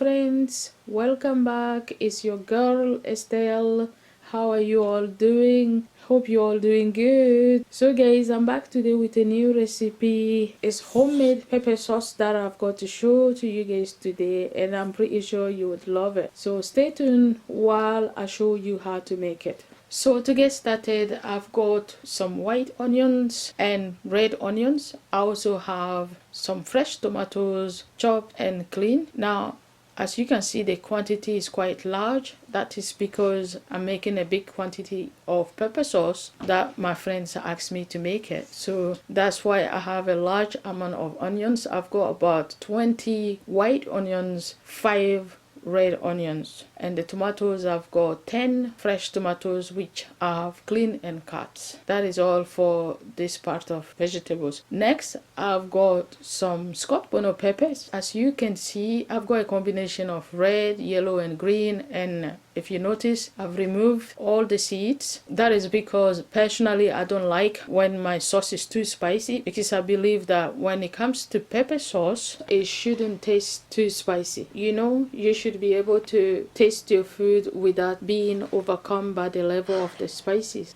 friends, welcome back. It's your girl Estelle. How are you all doing? Hope you all doing good. So guys, I'm back today with a new recipe. It's homemade pepper sauce that I've got to show to you guys today, and I'm pretty sure you would love it. So stay tuned while I show you how to make it. So to get started, I've got some white onions and red onions. I also have some fresh tomatoes, chopped and clean. Now, as you can see, the quantity is quite large. That is because I'm making a big quantity of pepper sauce that my friends asked me to make it. So that's why I have a large amount of onions. I've got about 20 white onions, 5 red onions, and the tomatoes, I've got 10 fresh tomatoes which I have cleaned and cut. That is all for this part of vegetables. Next, I've got some scotch bonnet peppers. As you can see, I've got a combination of red, yellow and green, and if you notice, I've removed all the seeds. That is because personally I don't like when my sauce is too spicy, because I believe that when it comes to pepper sauce, it shouldn't taste too spicy. You know, you should be able to taste your food without being overcome by the level of the spices.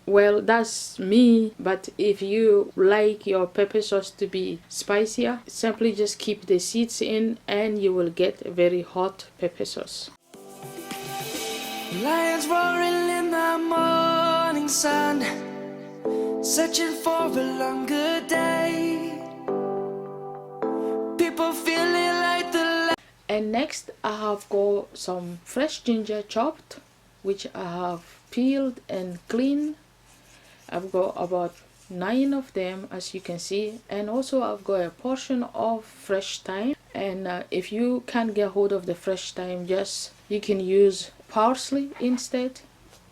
Well, that's me, but if you like your pepper sauce to be spicier, simply just keep the seeds in and you will get a very hot pepper sauce. Lions roaring in the morning sun, searching for a longer day. People feeling like the... And next I have got some fresh ginger chopped, which I have peeled and cleaned. I've got about 9 of them, as you can see, and also I've got a portion of fresh thyme. And if you can't get hold of the fresh thyme, you can use parsley instead.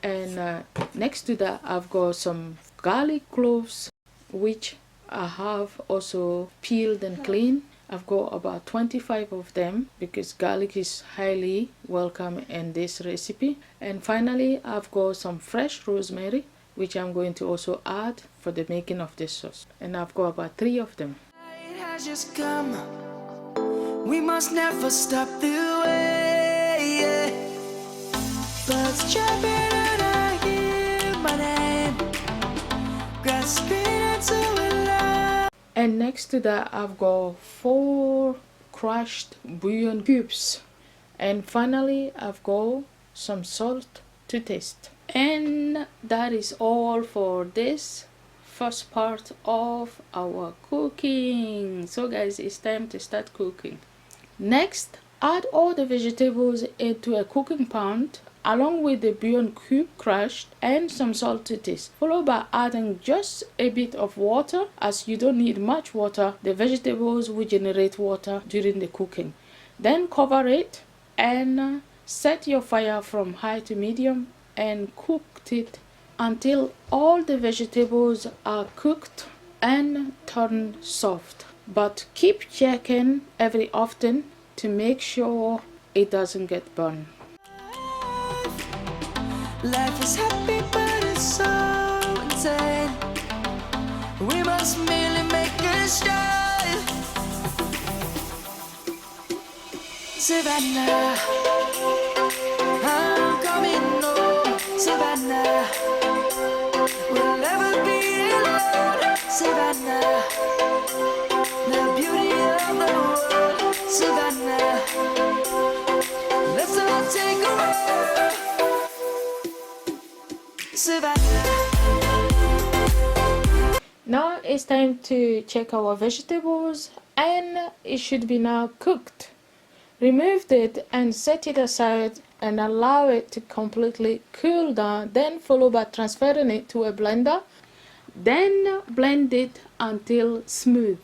And next to that, I've got some garlic cloves, which I have also peeled and cleaned. I've got about 25 of them because garlic is highly welcome in this recipe. And finally, I've got some fresh rosemary, which I'm going to also add for the making of this sauce. And I've got about 3 of them. It has just come. We must never stop the way. Birds chirping and I hear my name, grasping into a love. And next to that, I've got 4 crushed bouillon cubes. And finally, I've got some salt to taste. And that is all for this first part of our cooking. So guys, it's time to start cooking. Next, add all the vegetables into a cooking pan along with the bouillon cube crushed and some salt to taste, followed by adding just a bit of water, as you don't need much water. The vegetables will generate water during the cooking. Then cover it and set your fire from high to medium and cooked it until all the vegetables are cooked and turn soft. But keep checking every often to make sure it doesn't get burned. Life is happy but it's so insane. We must merely make a start. Savannah, I'm coming home. Savannah, we'll never be alone. Savannah, the beauty of the world. Savannah, let's all take a walk. Savannah. Now it's time to check our vegetables, and it should be now cooked. Remove it and set it aside and allow it to completely cool down, then follow by transferring it to a blender. Then blend it until smooth.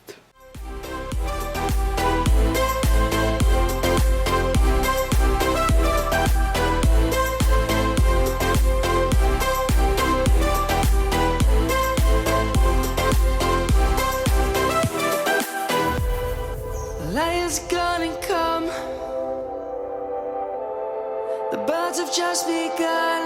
Lion's gonna come. The birds have just begun.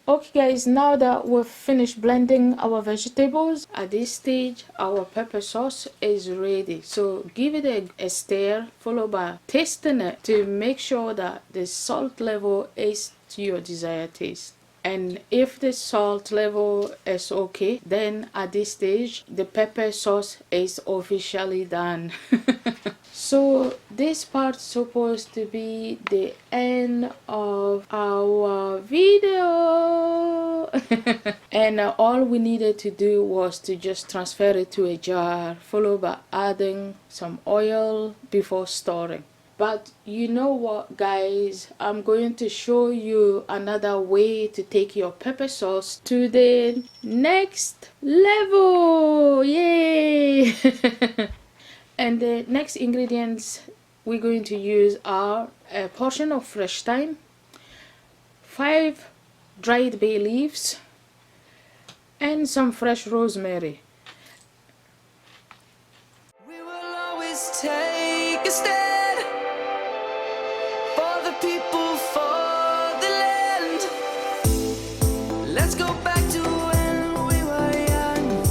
Okay guys, now that we've finished blending our vegetables, at this stage our pepper sauce is ready. So give it a stir, followed by tasting it to make sure that the salt level is to your desired taste. And if the salt level is okay, then at this stage the pepper sauce is officially done. So this part's supposed to be the end of our video. And all we needed to do was to just transfer it to a jar, followed by adding some oil before storing. But you know what guys, I'm going to show you another way to take your pepper sauce to the next level. Yay! And the next ingredients we're going to use are a portion of fresh thyme, 5 dried bay leaves, and some fresh rosemary. We will always take a stand for the people, for the land. Let's go back to when we were young.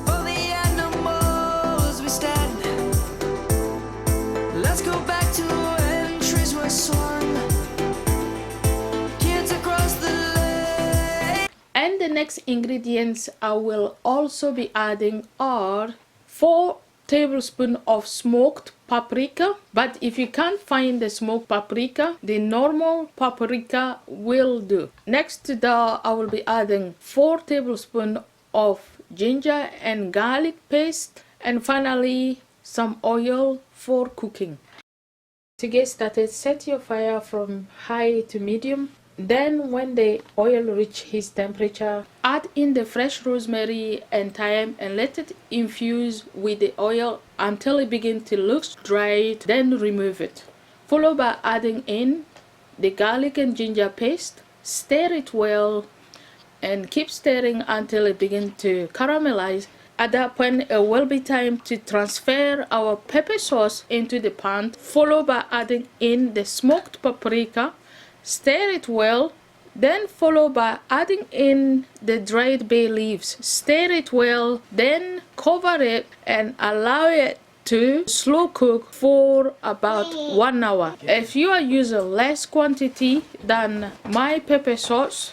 For the animals we stand. Let's go back to when trees were swung. Kids across the lake. And the next ingredients I will also be adding are 4 tablespoons of smoked paprika. But if you can't find the smoked paprika, the normal paprika will do. Next to that, I will be adding 4 tablespoons of ginger and garlic paste. And finally, some oil for cooking. To get started, set your fire from high to medium. Then when the oil reaches its temperature, add in the fresh rosemary and thyme and let it infuse with the oil until it begins to look dry. Then remove it. Followed by adding in the garlic and ginger paste. Stir it well and keep stirring until it begins to caramelize. At that point, it will be time to transfer our pepper sauce into the pan, followed by adding in the smoked paprika. Stir it well, then followed by adding in the dried bay leaves. Stir it well, then cover it and allow it to slow cook for about 1 hour. If you are using less quantity than my pepper sauce,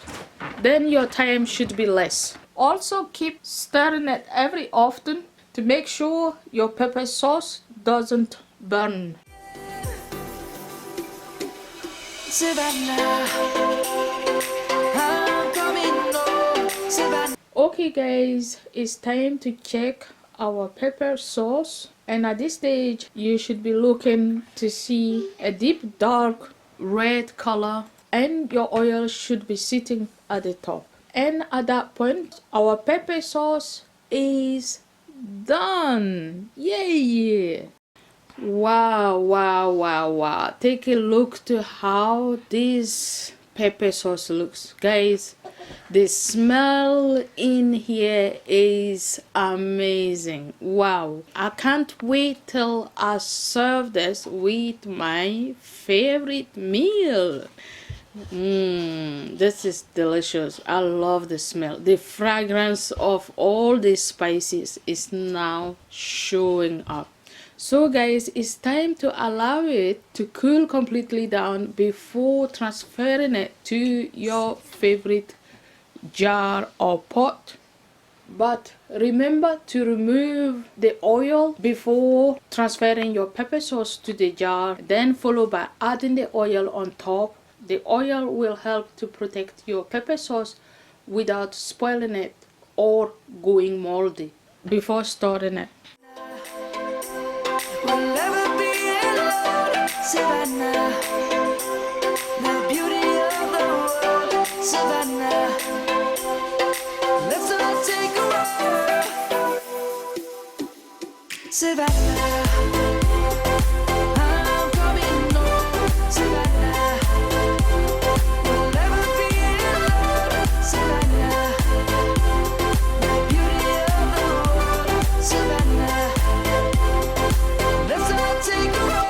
then your time should be less. Also keep stirring it every often to make sure your pepper sauce doesn't burn. Savannah, I'm coming home. Savannah. Okay guys, it's time to check our pepper sauce, and at this stage you should be looking to see a deep dark red color, and your oil should be sitting at the top. And at that point our pepper sauce is done. Yay! Wow, take a look to how this pepper sauce looks guys. The smell in here is amazing. Wow, I can't wait till I serve this with my favorite meal. This is delicious. I love the smell. The fragrance of all these spices is now showing up. So guys, it's time to allow it to cool completely down before transferring it to your favorite jar or pot. But remember to remove the oil before transferring your pepper sauce to the jar, then followed by adding the oil on top. The oil will help to protect your pepper sauce without spoiling it or going moldy before storing it. We'll never be alone, Savannah. The beauty of the world, Savannah. Let's all take a ride, Savannah. I'm coming home, Savannah. We'll never be alone, Savannah. The beauty of the world, Savannah. Let's all take a ride.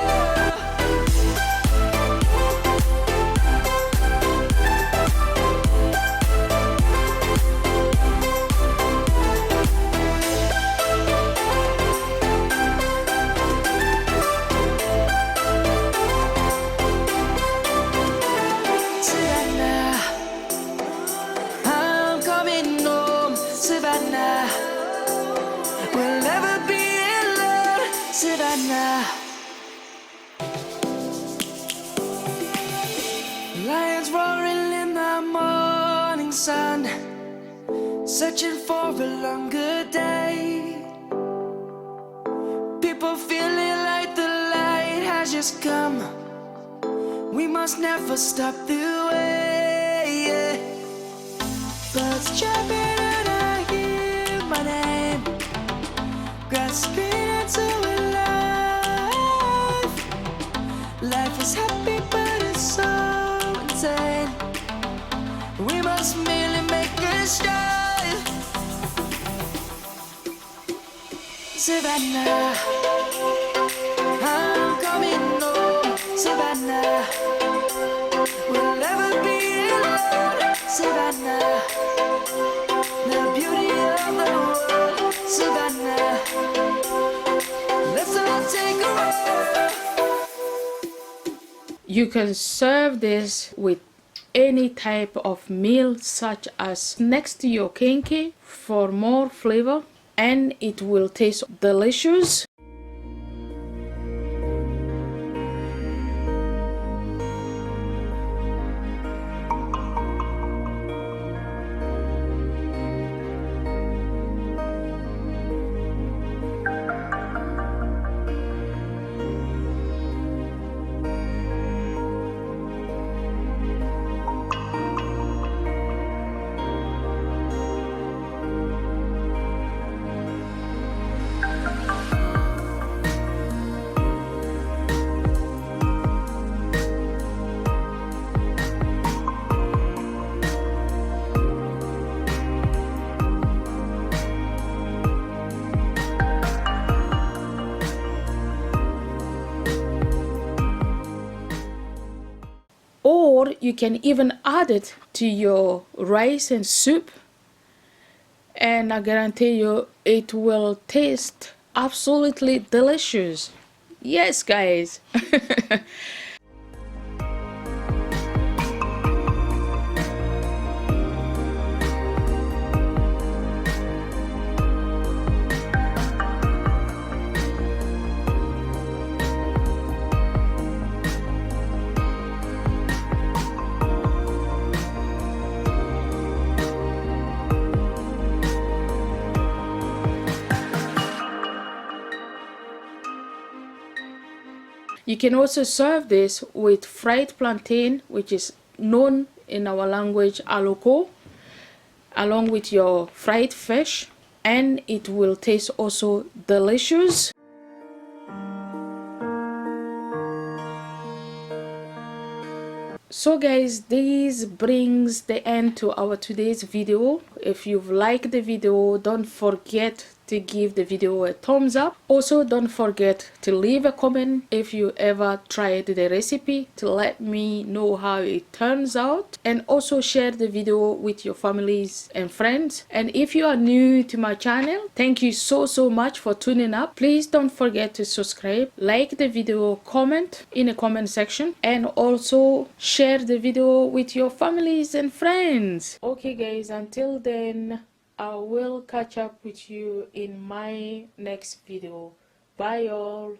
Savannah. Lions roaring in the morning sun, searching for a longer day. People feeling like the light has just come. We must never stop the way. Birds chirping and I hear my name, grasping into a life. Life is happy but it's so insane. We must merely make a start. Savannah, I'm coming home. Savannah, we'll never be alone. Savannah, the beauty of the world. Savannah, let's all take a walk. You can serve this with any type of meal, such as next to your kenke for more flavor, and it will taste delicious. Or you can even add it to your rice and soup, and I guarantee you it will taste absolutely delicious. Yes, guys. You can also serve this with fried plantain, which is known in our language aloko, along with your fried fish, and it will taste also delicious. So guys, this brings the end to our today's video. If you've liked the video, don't forget to give the video a thumbs up. Also, don't forget to leave a comment if you ever tried the recipe, to let me know how it turns out, and also share the video with your families and friends. And if you are new to my channel, thank you so much for tuning up. Please don't forget to subscribe, like the video, comment in the comment section, and also share the video with your families and friends. Okay guys, until then, I will catch up with you in my next video. Bye all.